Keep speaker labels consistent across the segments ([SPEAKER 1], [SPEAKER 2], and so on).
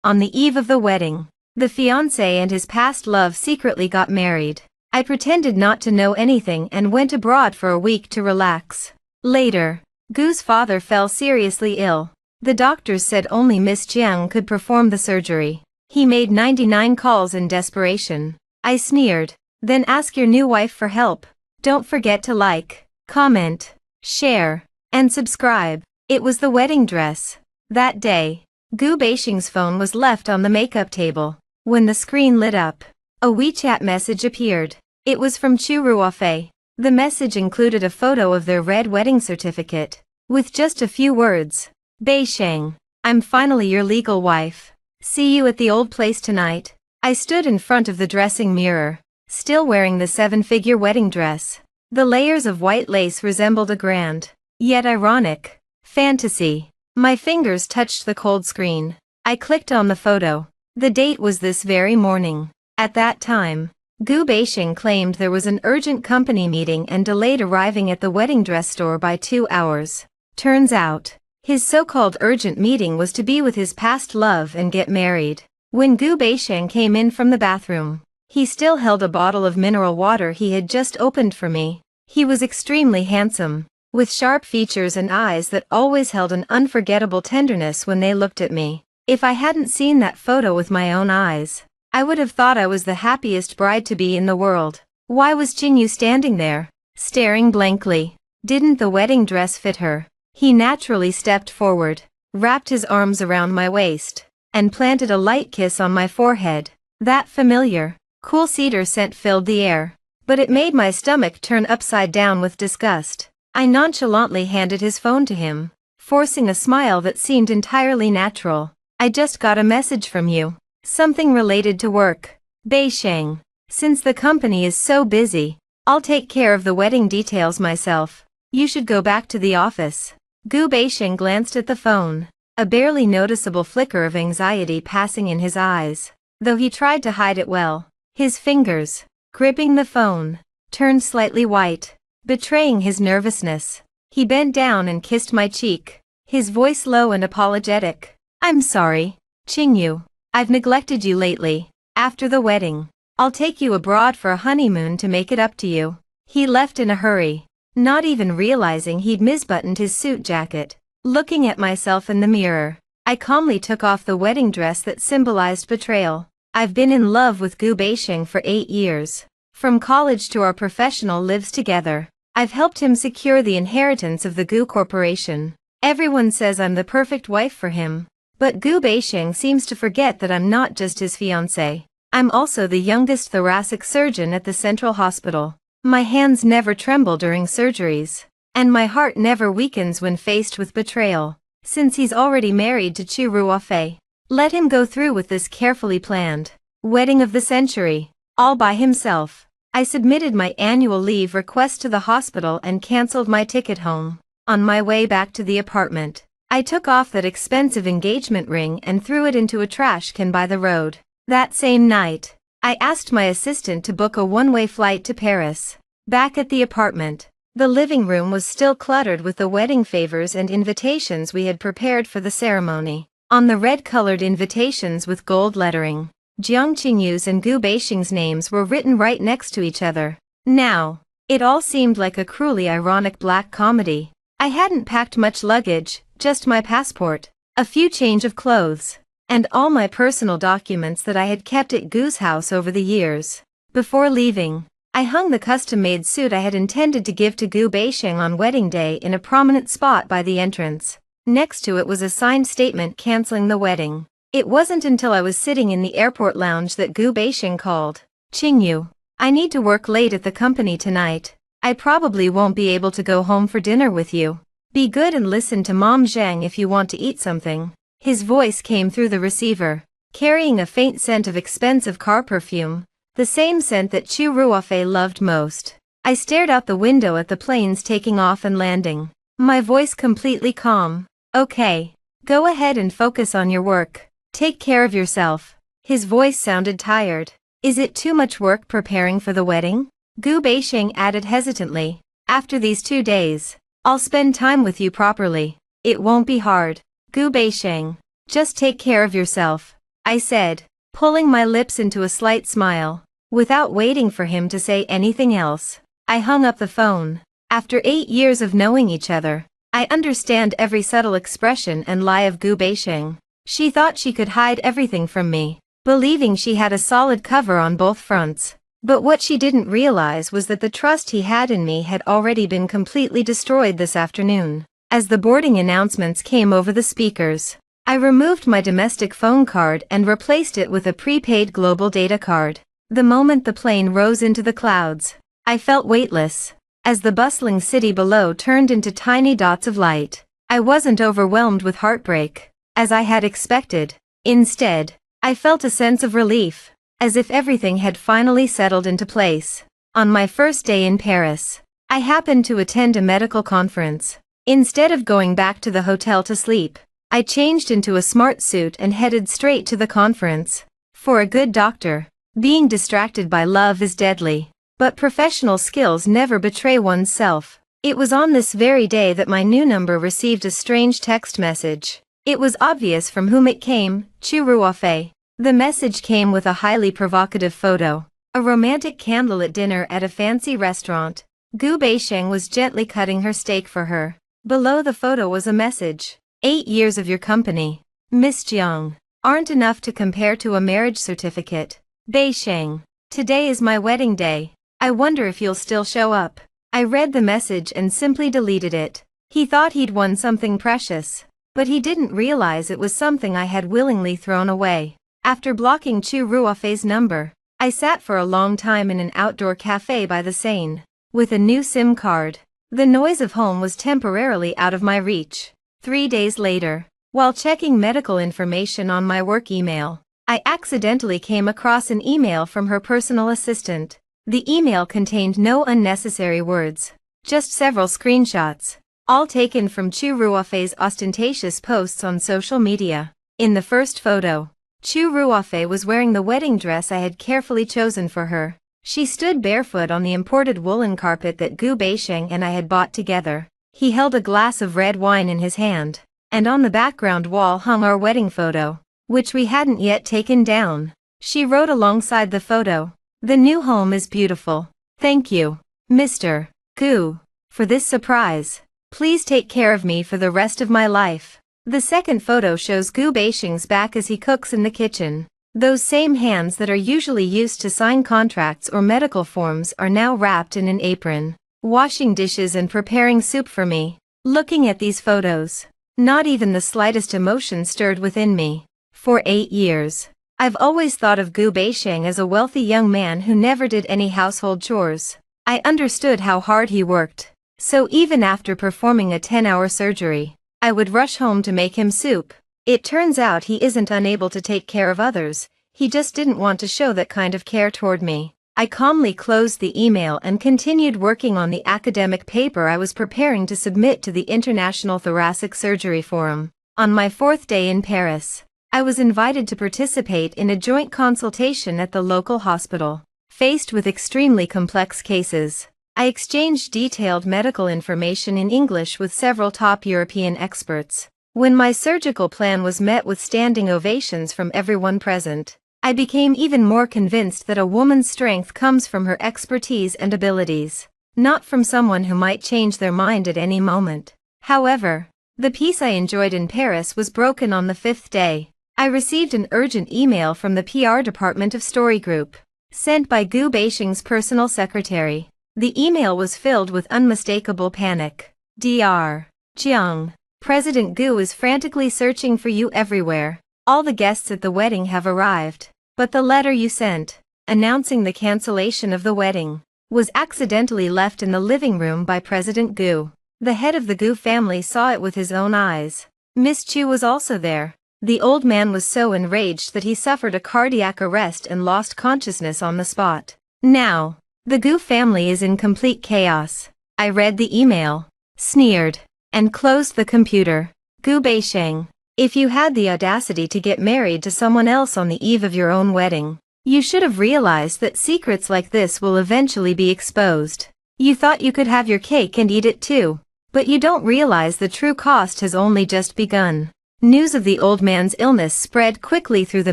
[SPEAKER 1] On the eve of the wedding, the fiancé and his past love secretly got married. I pretended not to know anything and went abroad for a week to relax. Later, Gu's father fell seriously ill. The doctors said only Miss Jiang could perform the surgery. He made 99 calls in desperation. I sneered. Then ask your new wife for help. Don't forget to like, comment, share, and subscribe. It was the wedding dress. That day, Gu Beixing's phone was left on the makeup table. When the screen lit up, a WeChat message appeared. It was from Chu Ruofei. The message included a photo of their red wedding certificate, with just a few words. Beixing, I'm finally your legal wife. See you at the old place tonight. I stood in front of the dressing mirror, still wearing the 7-figure wedding dress. The layers of white lace resembled a grand, yet ironic, fantasy. My fingers touched the cold screen. I clicked on the photo. The date was this very morning. At that time, Gu Beixing claimed there was an urgent company meeting and delayed arriving at the wedding dress store by 2 hours. Turns out, his so-called urgent meeting was to be with his past love and get married. When Gu Beixing came in from the bathroom, he still held a bottle of mineral water he had just opened for me. He was extremely handsome, with sharp features and eyes that always held an unforgettable tenderness when they looked at me. If I hadn't seen that photo with my own eyes, I would have thought I was the happiest bride-to-be in the world. Why was Qingyu standing there, staring blankly? Didn't the wedding dress fit her? He naturally stepped forward, wrapped his arms around my waist, and planted a light kiss on my forehead. That familiar, cool cedar scent filled the air, but it made my stomach turn upside down with disgust. I nonchalantly handed his phone to him, forcing a smile that seemed entirely natural. I just got a message from you. Something related to work. Beixing, since the company is so busy, I'll take care of the wedding details myself. You should go back to the office. Gu Beixing glanced at the phone, a barely noticeable flicker of anxiety passing in his eyes. Though he tried to hide it well, his fingers, gripping the phone, turned slightly white, betraying his nervousness. He bent down and kissed my cheek, his voice low and apologetic. I'm sorry, Qingyu. I've neglected you lately. After the wedding, I'll take you abroad for a honeymoon to make it up to you. He left in a hurry, not even realizing he'd misbuttoned his suit jacket. Looking at myself in the mirror, I calmly took off the wedding dress that symbolized betrayal. I've been in love with Gu Beixing for 8 years. From college to our professional lives together, I've helped him secure the inheritance of the Gu Corporation. Everyone says I'm the perfect wife for him. But Gu Beixing seems to forget that I'm not just his fiancée. I'm also the youngest thoracic surgeon at the Central Hospital. My hands never tremble during surgeries, and my heart never weakens when faced with betrayal. Since he's already married to Chu Ruofei, let him go through with this carefully planned wedding of the century, all by himself. I submitted my annual leave request to the hospital and cancelled my ticket home. On my way back to the apartment, I took off that expensive engagement ring and threw it into a trash can by the road. That same night, I asked my assistant to book a one-way flight to Paris. Back at the apartment, the living room was still cluttered with the wedding favors and invitations we had prepared for the ceremony. On the red-colored invitations with gold lettering, Jiang Qingyu's and Gu Beixing's names were written right next to each other. Now, it all seemed like a cruelly ironic black comedy. I hadn't packed much luggage, just my passport, a few change of clothes, and all my personal documents that I had kept at Gu's house over the years. Before leaving, I hung the custom-made suit I had intended to give to Gu Beixing on wedding day in a prominent spot by the entrance. Next to it was a signed statement canceling the wedding. It wasn't until I was sitting in the airport lounge that Gu Beixing called. Qingyu, I need to work late at the company tonight. I probably won't be able to go home for dinner with you. Be good and listen to Mom Zhang if you want to eat something. His voice came through the receiver, carrying a faint scent of expensive car perfume, the same scent that Chu Ruofei loved most. I stared out the window at the planes taking off and landing, my voice completely calm. Okay, go ahead and focus on your work. Take care of yourself. His voice sounded tired. Is it too much work preparing for the wedding? Gu Beixing added hesitantly. After these 2 days, I'll spend time with you properly. It won't be hard. Gu Beixing, just take care of yourself. I said, pulling my lips into a slight smile. Without waiting for him to say anything else, I hung up the phone. After 8 years of knowing each other, I understand every subtle expression and lie of Gu Beisheng. She thought she could hide everything from me, believing she had a solid cover on both fronts. But what she didn't realize was that the trust he had in me had already been completely destroyed this afternoon. As the boarding announcements came over the speakers, I removed my domestic phone card and replaced it with a prepaid global data card. The moment the plane rose into the clouds, I felt weightless. As the bustling city below turned into tiny dots of light, I wasn't overwhelmed with heartbreak, as I had expected. Instead, I felt a sense of relief, as if everything had finally settled into place. On my first day in Paris, I happened to attend a medical conference. Instead of going back to the hotel to sleep, I changed into a smart suit and headed straight to the conference. For a good doctor, being distracted by love is deadly, but professional skills never betray oneself. It was on this very day that my new number received a strange text message. It was obvious from whom it came, Chu Ruofei. The message came with a highly provocative photo, a romantic candlelit dinner at a fancy restaurant. Gu Beisheng was gently cutting her steak for her. Below the photo was a message. 8 years of your company, Miss Jiang, aren't enough to compare to a marriage certificate. Beisheng, today is my wedding day. I wonder if you'll still show up. I read the message and simply deleted it. He thought he'd won something precious, but he didn't realize it was something I had willingly thrown away. After blocking Chu Ruofei's number, I sat for a long time in an outdoor cafe by the Seine, with a new SIM card. The noise of home was temporarily out of my reach. 3 days later, while checking medical information on my work email, I accidentally came across an email from her personal assistant. The email contained no unnecessary words, just several screenshots, all taken from Chu Ruofei's ostentatious posts on social media. In the first photo, Chu Ruofei was wearing the wedding dress I had carefully chosen for her. She stood barefoot on the imported woolen carpet that Gu Beisheng and I had bought together. He held a glass of red wine in his hand, and on the background wall hung our wedding photo, which we hadn't yet taken down. She wrote alongside the photo, "The new home is beautiful. Thank you, Mr. Gu, for this surprise. Please take care of me for the rest of my life." The second photo shows Gu Beisheng's back as he cooks in the kitchen. Those same hands that are usually used to sign contracts or medical forms are now wrapped in an apron, washing dishes and preparing soup for me. Looking at these photos, not even the slightest emotion stirred within me. For 8 years, I've always thought of Gu Beisheng as a wealthy young man who never did any household chores. I understood how hard he worked, so even after performing a 10-hour surgery, I would rush home to make him soup. It turns out he isn't unable to take care of others, he just didn't want to show that kind of care toward me. I calmly closed the email and continued working on the academic paper I was preparing to submit to the International Thoracic Surgery Forum. On my 4th day in Paris, I was invited to participate in a joint consultation at the local hospital. Faced with extremely complex cases, I exchanged detailed medical information in English with several top European experts. When my surgical plan was met with standing ovations from everyone present, I became even more convinced that a woman's strength comes from her expertise and abilities, not from someone who might change their mind at any moment. However, the peace I enjoyed in Paris was broken on the 5th day. I received an urgent email from the PR department of Story Group, sent by Gu Beisheng's personal secretary. The email was filled with unmistakable panic. Dr. Jiang, President Gu is frantically searching for you everywhere. All the guests at the wedding have arrived, but the letter you sent, announcing the cancellation of the wedding, was accidentally left in the living room by President Gu. The head of the Gu family saw it with his own eyes. Miss Chu was also there. The old man was so enraged that he suffered a cardiac arrest and lost consciousness on the spot. Now, the Gu family is in complete chaos. I read the email, sneered, and closed the computer. Gu Beisheng, if you had the audacity to get married to someone else on the eve of your own wedding, you should have realized that secrets like this will eventually be exposed. You thought you could have your cake and eat it too, but you don't realize the true cost has only just begun. News of the old man's illness spread quickly through the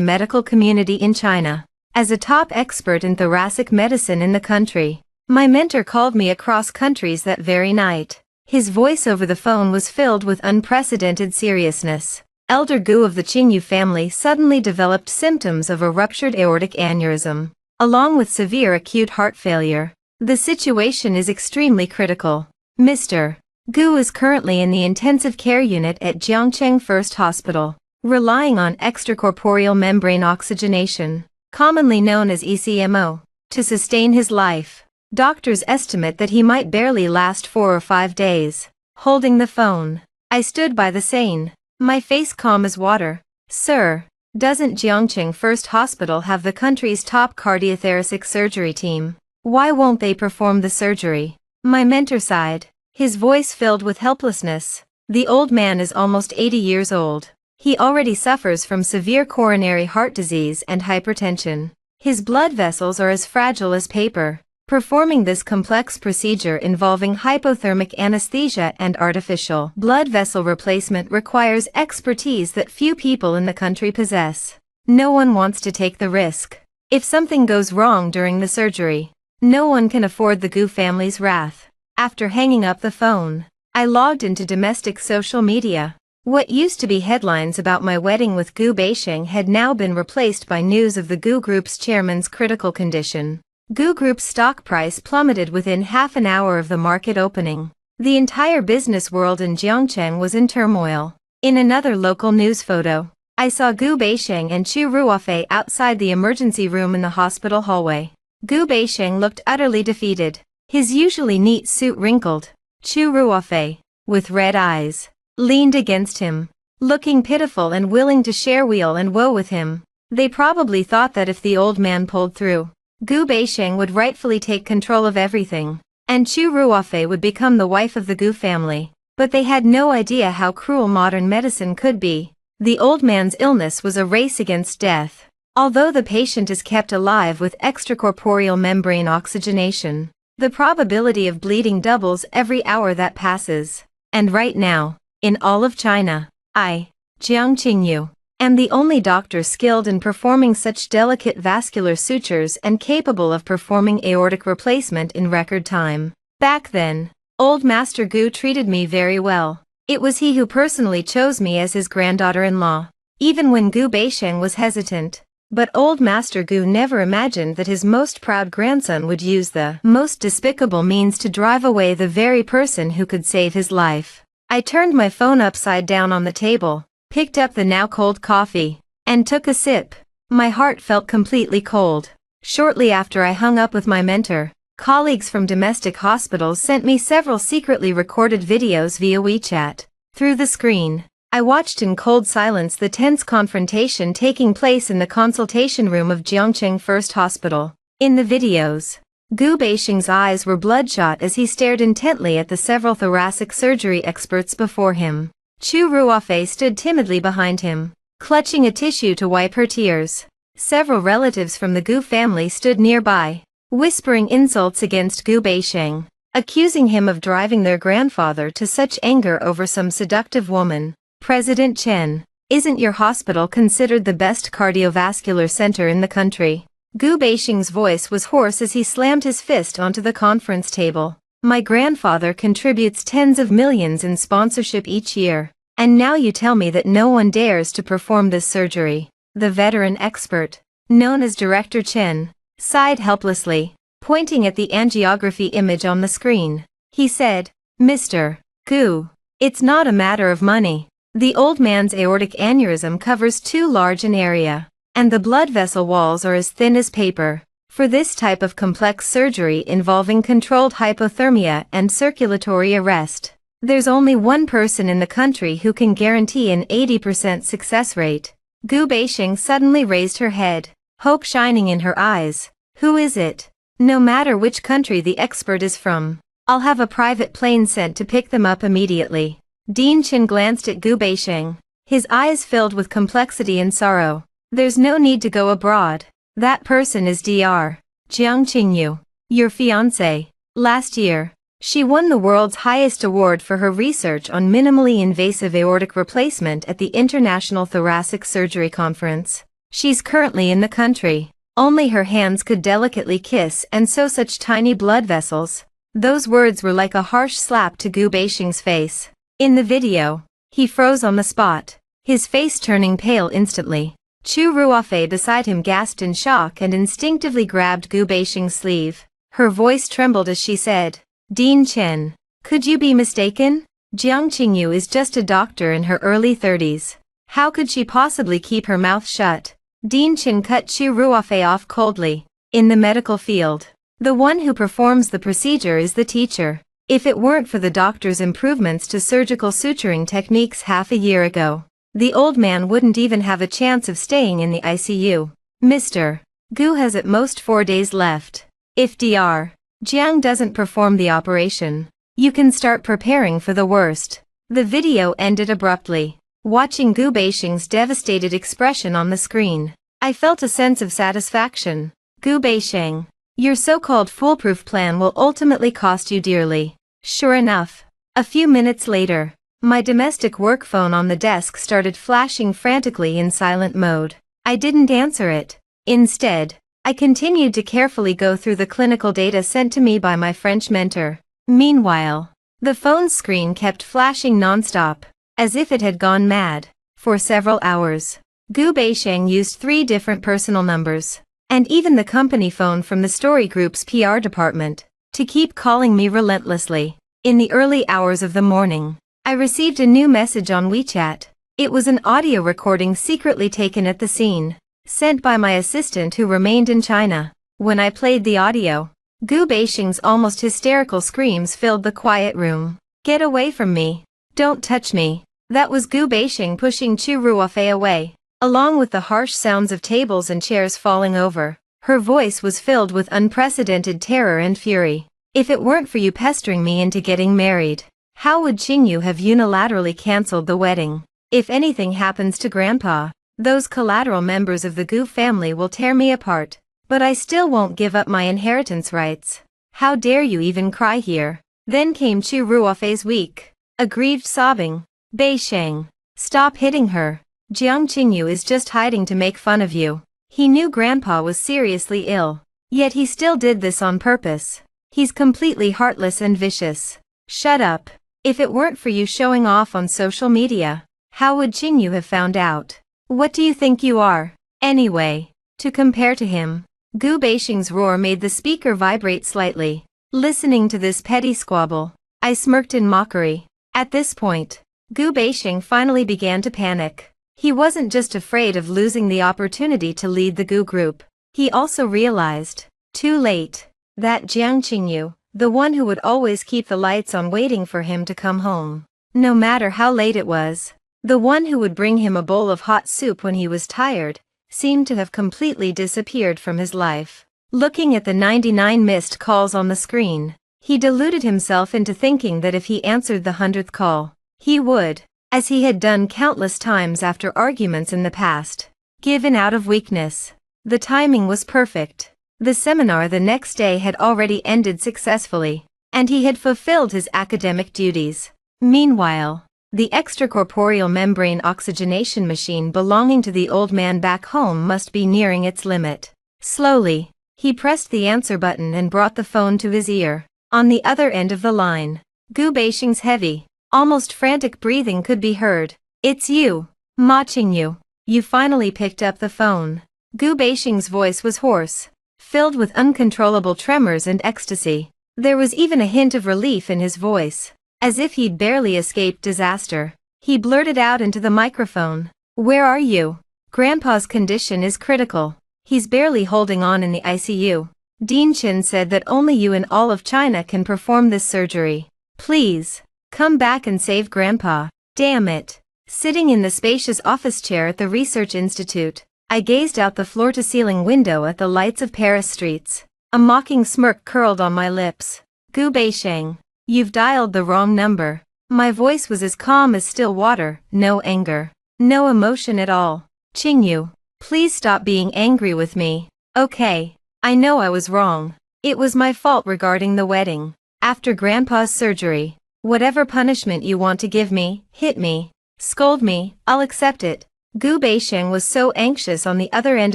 [SPEAKER 1] medical community in China. As a top expert in thoracic medicine in the country, my mentor called me across countries that very night. His voice over the phone was filled with unprecedented seriousness. Elder Gu of the Qingyu family suddenly developed symptoms of a ruptured aortic aneurysm, along with severe acute heart failure. The situation is extremely critical. Mr. Gu is currently in the intensive care unit at Jiangcheng First Hospital, relying on extracorporeal membrane oxygenation, commonly known as ECMO, to sustain his life. Doctors estimate that he might barely last 4 or 5 days. Holding the phone, I stood by the saying, my face calm as water. Sir, doesn't Jiangcheng First Hospital have the country's top cardiothoracic surgery team? Why won't they perform the surgery? My mentor sighed, his voice filled with helplessness. The old man is almost 80 years old. He already suffers from severe coronary heart disease and hypertension. His blood vessels are as fragile as paper. Performing this complex procedure involving hypothermic anesthesia and artificial blood vessel replacement requires expertise that few people in the country possess. No one wants to take the risk. If something goes wrong during the surgery, no one can afford the Gu family's wrath. After hanging up the phone, I logged into domestic social media. What used to be headlines about my wedding with Gu Beisheng had now been replaced by news of the Gu Group's chairman's critical condition. Gu Group's stock price plummeted within half an hour of the market opening. The entire business world in Jiangcheng was in turmoil. In another local news photo, I saw Gu Beisheng and Chu Ruofei outside the emergency room in the hospital hallway. Gu Beisheng looked utterly defeated, his usually neat suit wrinkled. Chu Ruofei, with red eyes, leaned against him, looking pitiful and willing to share weal and woe with him. They probably thought that if the old man pulled through, Gu Beisheng would rightfully take control of everything, and Chu Ruofei would become the wife of the Gu family. But they had no idea how cruel modern medicine could be. The old man's illness was a race against death. Although the patient is kept alive with extracorporeal membrane oxygenation, the probability of bleeding doubles every hour that passes. And right now, in all of China, I, Jiang Qingyu, am the only doctor skilled in performing such delicate vascular sutures and capable of performing aortic replacement in record time. Back then, old Master Gu treated me very well. It was he who personally chose me as his granddaughter-in-law, even when Gu Beisheng was hesitant. But old Master Gu never imagined that his most proud grandson would use the most despicable means to drive away the very person who could save his life. I turned my phone upside down on the table, picked up the now cold coffee, and took a sip. My heart felt completely cold. Shortly after I hung up with my mentor, colleagues from domestic hospitals sent me several secretly recorded videos via WeChat. Through the screen, I watched in cold silence the tense confrontation taking place in the consultation room of Jiangcheng First Hospital. In the videos, Gu Beisheng's eyes were bloodshot as he stared intently at the several thoracic surgery experts before him. Chu Ruofei stood timidly behind him, clutching a tissue to wipe her tears. Several relatives from the Gu family stood nearby, whispering insults against Gu Beisheng, accusing him of driving their grandfather to such anger over some seductive woman. President Chen, isn't your hospital considered the best cardiovascular center in the country? Gu Beisheng's voice was hoarse as he slammed his fist onto the conference table. My grandfather contributes tens of millions in sponsorship each year, and now you tell me that no one dares to perform this surgery. The veteran expert, known as Director Chen, sighed helplessly, pointing at the angiography image on the screen. He said, Mr. Gu, it's not a matter of money. The old man's aortic aneurysm covers too large an area, and the blood vessel walls are as thin as paper. For this type of complex surgery involving controlled hypothermia and circulatory arrest, there's only one person in the country who can guarantee an 80% success rate. Gu Beisheng suddenly raised her head, hope shining in her eyes. Who is it? No matter which country the expert is from, I'll have a private plane sent to pick them up immediately. Dean Chen glanced at Gu Beisheng, his eyes filled with complexity and sorrow. There's no need to go abroad. That person is Dr. Jiang Qingyu, your fiancé. Last year, She won the world's highest award for her research on minimally invasive aortic replacement at the International Thoracic Surgery Conference. She's currently in the country. Only her hands could delicately kiss and sew such tiny blood vessels. Those words were like a harsh slap to Gu Beixing's face. In the video, he froze on the spot, his face turning pale instantly. Chu Ruofei beside him gasped in shock and instinctively grabbed Gu Beixing's sleeve. Her voice trembled as she said, "Dean Chen, could you be mistaken? Jiang Qingyu is just a doctor in her early 30s. How could she possibly keep her mouth shut?" Dean Chen cut Chu Ruofei off coldly. "In the medical field, the one who performs the procedure is the teacher. If it weren't for the doctor's improvements to surgical suturing techniques half a year ago, the old man wouldn't even have a chance of staying in the ICU. Mr. Gu has at most 4 days left. If Dr. Jiang doesn't perform the operation, you can start preparing for the worst." The video ended abruptly. Watching Gu Beixing's devastated expression on the screen, I felt a sense of satisfaction. "Gu Beixing, your so-called foolproof plan will ultimately cost you dearly." Sure enough, a few minutes later, my domestic work phone on the desk started flashing frantically in silent mode. I didn't answer it. Instead, I continued to carefully go through the clinical data sent to me by my French mentor. Meanwhile, the phone's screen kept flashing non-stop, as if it had gone mad. For several hours, Gu Beixing used 3 different personal numbers, and even the company phone from the story group's PR department, to keep calling me relentlessly. In the early hours of the morning, I received a new message on WeChat. It was an audio recording secretly taken at the scene, sent by my assistant who remained in China. When I played the audio, Gu Beixing's almost hysterical screams filled the quiet room. "Get away from me! Don't touch me!" That was Gu Beixing pushing Chu Ruofei away, along with the harsh sounds of tables and chairs falling over. Her voice was filled with unprecedented terror and fury. "If it weren't for you pestering me into getting married, how would Qingyu have unilaterally cancelled the wedding? If anything happens to Grandpa, those collateral members of the Gu family will tear me apart, but I still won't give up my inheritance rights. How dare you even cry here?" Then came Chu Ruofei's weak, aggrieved sobbing. "Beixing, stop hitting her. Jiang Qingyu is just hiding to make fun of you. He knew Grandpa was seriously ill, yet he still did this on purpose. He's completely heartless and vicious." "Shut up. If it weren't for you showing off on social media, how would Qingyu have found out? What do you think you are, anyway, to compare to him?" Gu Beixing's roar made the speaker vibrate slightly. Listening to this petty squabble, I smirked in mockery. At this point, Gu Beixing finally began to panic. He wasn't just afraid of losing the opportunity to lead the Gu group. He also realized, too late, that Jiang Qingyu, the one who would always keep the lights on waiting for him to come home, no matter how late it was, the one who would bring him a bowl of hot soup when he was tired, seemed to have completely disappeared from his life. Looking at the 99 missed calls on the screen, he deluded himself into thinking that if he answered the 100th call, he would, as he had done countless times after arguments in the past, give in out of weakness. The timing was perfect. The seminar the next day had already ended successfully, and he had fulfilled his academic duties. Meanwhile, the extracorporeal membrane oxygenation machine belonging to the old man back home must be nearing its limit. Slowly, he pressed the answer button and brought the phone to his ear. On the other end of the line, Gu Beixing's heavy, almost frantic breathing could be heard. "It's you, Ma Qingyu. You finally picked up the phone." Gu Beixing's voice was hoarse, filled with uncontrollable tremors and ecstasy. There was even a hint of relief in his voice, as if he'd barely escaped disaster. He blurted out into the microphone, "Where are you? Grandpa's condition is critical. He's barely holding on in the ICU. Dean Chen said that only you in all of China can perform this surgery. Please, come back and save Grandpa." Damn it. Sitting in the spacious office chair at the research institute, I gazed out the floor-to-ceiling window at the lights of Paris streets. A mocking smirk curled on my lips. "Gu Beixing, you've dialed the wrong number." My voice was as calm as still water, no anger, no emotion at all. "Qingyu, please stop being angry with me. Okay, I know I was wrong. It was my fault regarding the wedding. After Grandpa's surgery, whatever punishment you want to give me, hit me, scold me, I'll accept it. Gu Beisheng was so anxious on the other end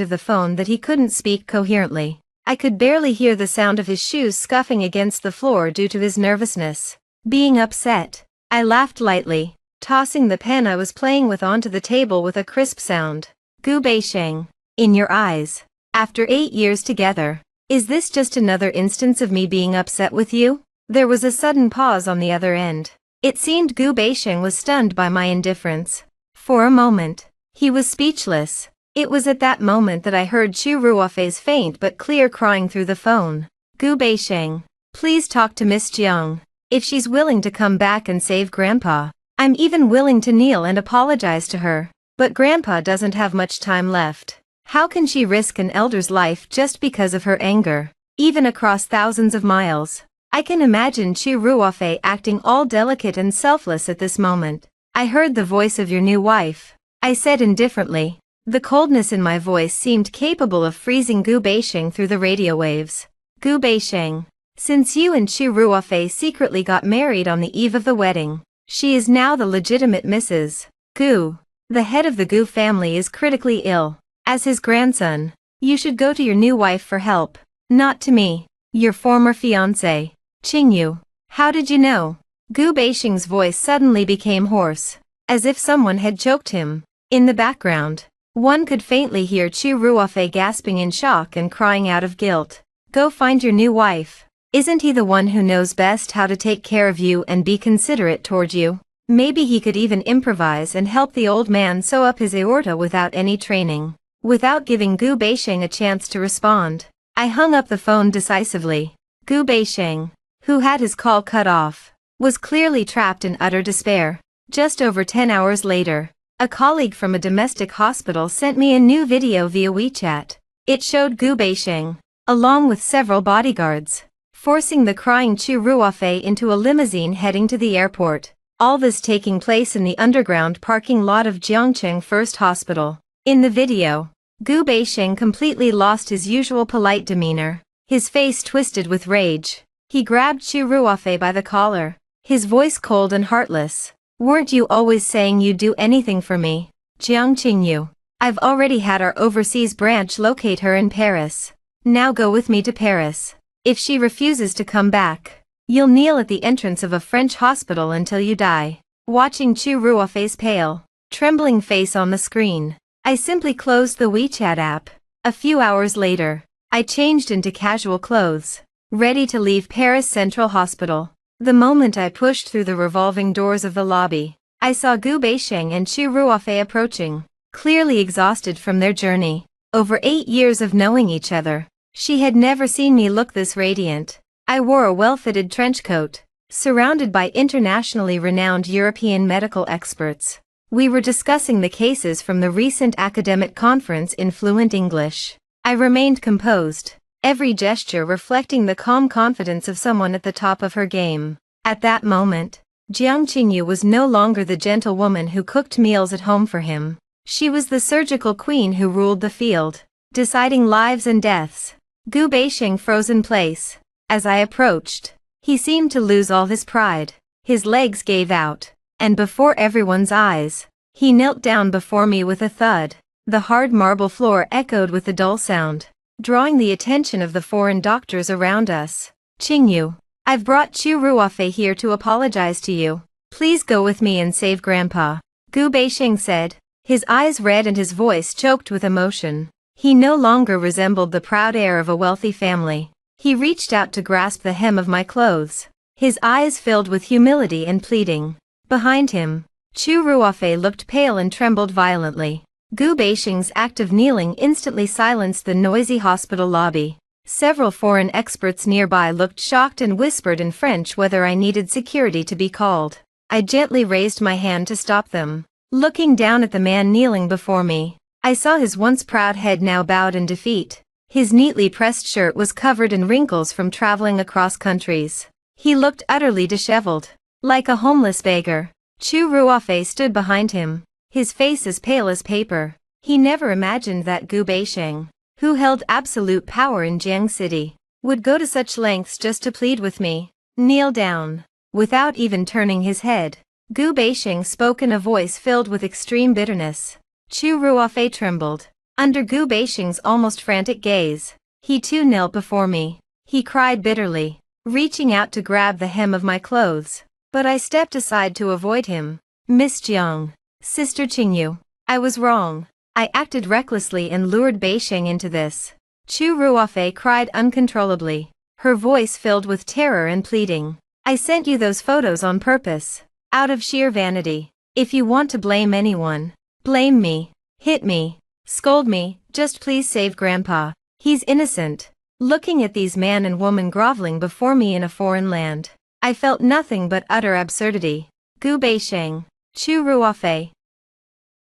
[SPEAKER 1] of the phone that he couldn't speak coherently. I could barely hear the sound of his shoes scuffing against the floor due to his nervousness. Being upset, I laughed lightly, tossing the pen I was playing with onto the table with a crisp sound. Gu Beisheng, in your eyes, after 8 years together, is this just another instance of me being upset with you? There was a sudden pause on the other end. It seemed Gu Beisheng was stunned by my indifference. For a moment, he was speechless. It was at that moment that I heard Chu Ruofei's faint but clear crying through the phone. Gu Beisheng, please talk to Miss Jiang. If she's willing to come back and save Grandpa, I'm even willing to kneel and apologize to her. But Grandpa doesn't have much time left. How can she risk an elder's life just because of her anger, even across thousands of miles? I can imagine Chu Ruofei acting all delicate and selfless at this moment. I heard the voice of your new wife, I said indifferently. The coldness in my voice seemed capable of freezing Gu Beisheng through the radio waves. Gu Beisheng, since you and Chu Ruofei secretly got married on the eve of the wedding, she is now the legitimate Mrs. Gu. The head of the Gu family is critically ill. As his grandson, you should go to your new wife for help, not to me, your former fiancé, Qingyu. How did you know? Gu Beisheng's voice suddenly became hoarse, as if someone had choked him. In the background, one could faintly hear Chu Ruofei gasping in shock and crying out of guilt. Go find your new wife. Isn't he the one who knows best how to take care of you and be considerate toward you? Maybe he could even improvise and help the old man sew up his aorta without any training. Without giving Gu Beisheng a chance to respond, I hung up the phone decisively. Gu Beisheng, who had his call cut off, was clearly trapped in utter despair. Just over 10 hours later, a colleague from a domestic hospital sent me a new video via WeChat. It showed Gu Beisheng, along with several bodyguards, forcing the crying Chu Ruofei into a limousine heading to the airport. All this taking place in the underground parking lot of Jiangcheng First Hospital. In the video, Gu Beisheng completely lost his usual polite demeanor. His face twisted with rage. He grabbed Chu Ruofei by the collar, his voice cold and heartless. Weren't you always saying you'd do anything for me, Jiang Qingyu? I've already had our overseas branch locate her in Paris. Now go with me to Paris. If she refuses to come back, you'll kneel at the entrance of a French hospital until you die. Watching Chu Ruofei's pale, trembling face on the screen, I simply closed the WeChat app. A few hours later, I changed into casual clothes, ready to leave Paris Central Hospital. The moment I pushed through the revolving doors of the lobby, I saw Gu Beisheng and Chu Ruofei approaching, clearly exhausted from their journey. Over 8 years of knowing each other, she had never seen me look this radiant. I wore a well-fitted trench coat, surrounded by internationally renowned European medical experts. We were discussing the cases from the recent academic conference in fluent English. I remained composed, every gesture reflecting the calm confidence of someone at the top of her game. At that moment, Jiang Qingyu was no longer the gentle woman who cooked meals at home for him. She was the surgical queen who ruled the field, deciding lives and deaths. Gu Beisheng froze in place. As I approached, he seemed to lose all his pride. His legs gave out, and before everyone's eyes, he knelt down before me with a thud. The hard marble floor echoed with a dull sound, drawing the attention of the foreign doctors around us. Qingyu, I've brought Chu Ruofei here to apologize to you. Please go with me and save Grandpa. Gu Beisheng said, his eyes red and his voice choked with emotion. He no longer resembled the proud heir of a wealthy family. He reached out to grasp the hem of my clothes, his eyes filled with humility and pleading. Behind him, Chu Ruofei looked pale and trembled violently. Gu Beisheng's act of kneeling instantly silenced the noisy hospital lobby. Several foreign experts nearby looked shocked and whispered in French whether I needed security to be called. I gently raised my hand to stop them. Looking down at the man kneeling before me, I saw his once proud head now bowed in defeat. His neatly pressed shirt was covered in wrinkles from traveling across countries. He looked utterly disheveled, like a homeless beggar. Chu Ruofei stood behind him, his face as pale as paper. He never imagined that Gu Beisheng, who held absolute power in Jiang City, would go to such lengths just to plead with me. Kneel down. Without even turning his head, Gu Beisheng spoke in a voice filled with extreme bitterness. Chu Ruofei trembled. Under Gu Beisheng's almost frantic gaze, he too knelt before me. He cried bitterly, reaching out to grab the hem of my clothes. But I stepped aside to avoid him. Miss Jiang, Sister Qingyu, I was wrong. I acted recklessly and lured Beisheng into this. Chu Ruofei cried uncontrollably, her voice filled with terror and pleading. I sent you those photos on purpose, out of sheer vanity. If you want to blame anyone, blame me, hit me, scold me, just please save Grandpa. He's innocent. Looking at these man and woman groveling before me in a foreign land, I felt nothing but utter absurdity. Gu Beisheng, Chu Ruofei.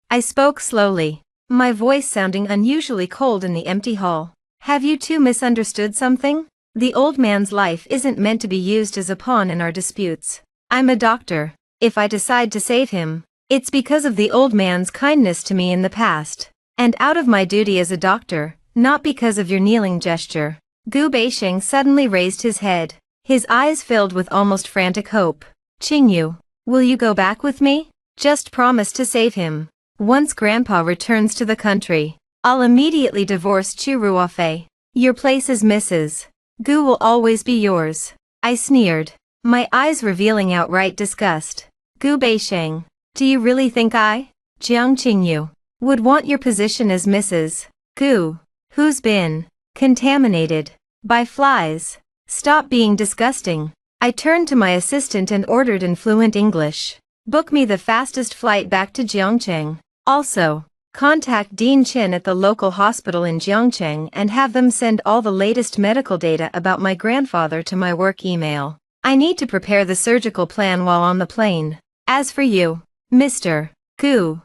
[SPEAKER 1] I spoke slowly, my voice sounding unusually cold in the empty hall. Have you two misunderstood something? The old man's life isn't meant to be used as a pawn in our disputes. I'm a doctor. If I decide to save him, it's because of the old man's kindness to me in the past, and out of my duty as a doctor, not because of your kneeling gesture. Gu Beisheng suddenly raised his head, his eyes filled with almost frantic hope. Qingyu, will you go back with me? Just promise to save him. Once Grandpa returns to the country, I'll immediately divorce Chu Ruofei. Your place as Mrs. Gu will always be yours. I sneered, my eyes revealing outright disgust. Gu Beisheng, do you really think I, Jiang Qingyu, would want your position as Mrs. Gu, who's been contaminated by flies? Stop being disgusting. I turned to my assistant and ordered in fluent English, book me the fastest flight back to Jiangcheng. Also, contact Dean Chin at the local hospital in Jiangcheng and have them send all the latest medical data about my grandfather to my work email. I need to prepare the surgical plan while on the plane. As for you, Mr. Gu.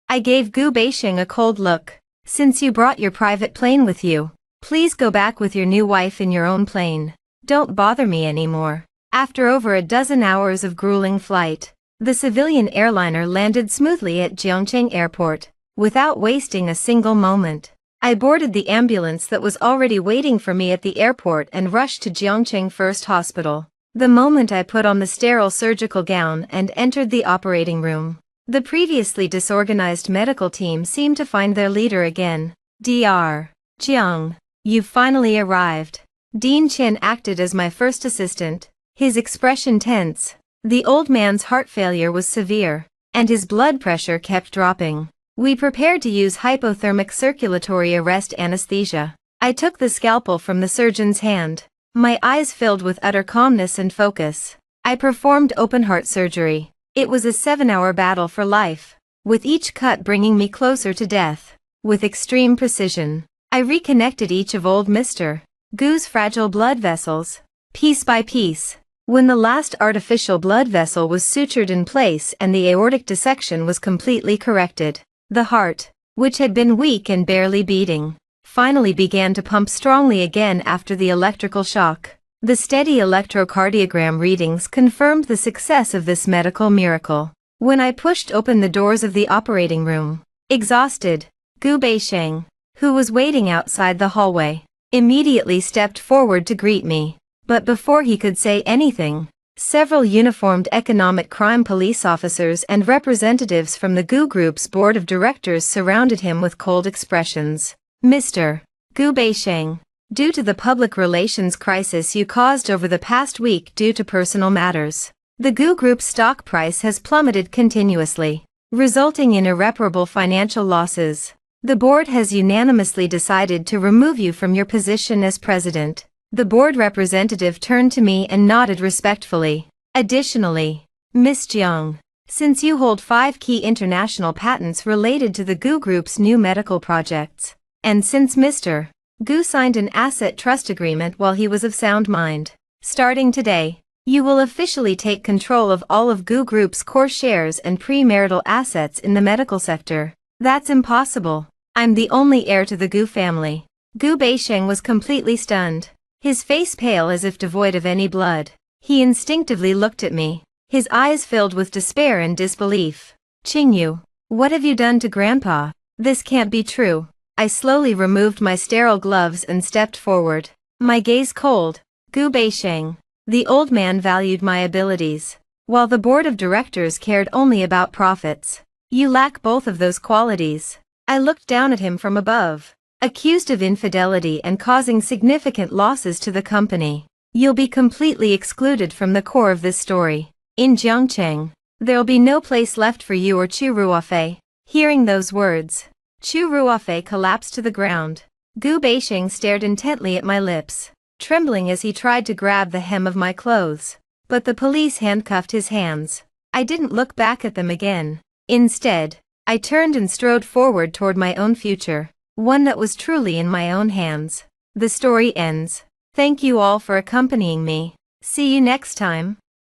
[SPEAKER 1] I gave Gu Beisheng a cold look. Since you brought your private plane with you, please go back with your new wife in your own plane. Don't bother me anymore. After over a dozen hours of grueling flight, the civilian airliner landed smoothly at Jiangcheng Airport. Without wasting a single moment, I boarded the ambulance that was already waiting for me at the airport and rushed to Jiangcheng First Hospital. The moment I put on the sterile surgical gown and entered the operating room, the previously disorganized medical team seemed to find their leader again. Dr. Jiang, you've finally arrived. Dean Chin acted as my first assistant, his expression tense. The old man's heart failure was severe, and his blood pressure kept dropping. We prepared to use hypothermic circulatory arrest anesthesia. I took the scalpel from the surgeon's hand, my eyes filled with utter calmness and focus. I performed open-heart surgery. It was a 7-hour battle for life, with each cut bringing me closer to death. With extreme precision, I reconnected each of old Mr. Gu's fragile blood vessels, piece by piece. When the last artificial blood vessel was sutured in place and the aortic dissection was completely corrected, the heart, which had been weak and barely beating, finally began to pump strongly again after the electrical shock. The steady electrocardiogram readings confirmed the success of this medical miracle. When I pushed open the doors of the operating room, exhausted, Gu Beisheng, who was waiting outside the hallway, immediately stepped forward to greet me. But before he could say anything, several uniformed economic crime police officers and representatives from the Gu Group's board of directors surrounded him with cold expressions. Mr. Gu Beisheng, due to the public relations crisis you caused over the past week due to personal matters, the Gu Group's stock price has plummeted continuously, resulting in irreparable financial losses. The board has unanimously decided to remove you from your position as president. The board representative turned to me and nodded respectfully. Additionally, Miss Jiang, since you hold 5 key international patents related to the Gu Group's new medical projects, and since Mr. Gu signed an asset trust agreement while he was of sound mind, starting today, you will officially take control of all of Gu Group's core shares and premarital assets in the medical sector. That's impossible. I'm the only heir to the Gu family. Gu Beisheng was completely stunned. His face pale as if devoid of any blood. He instinctively looked at me, his eyes filled with despair and disbelief. Qingyu, what have you done to Grandpa? This can't be true. I slowly removed my sterile gloves and stepped forward, my gaze cold. Gu Beisheng, The old man valued my abilities, while the board of directors cared only about profits. You lack both of those qualities. I looked down at him from above. Accused of infidelity and causing significant losses to the company. You'll be completely excluded from the core of this story. In Jiangcheng, there'll be no place left for you or Chu Ruofei. Hearing those words, Chu Ruofei collapsed to the ground. Gu Beisheng stared intently at my lips, trembling as he tried to grab the hem of my clothes. But the police handcuffed his hands. I didn't look back at them again. Instead, I turned and strode forward toward my own future, one that was truly in my own hands. The story ends. Thank you all for accompanying me. See you next time.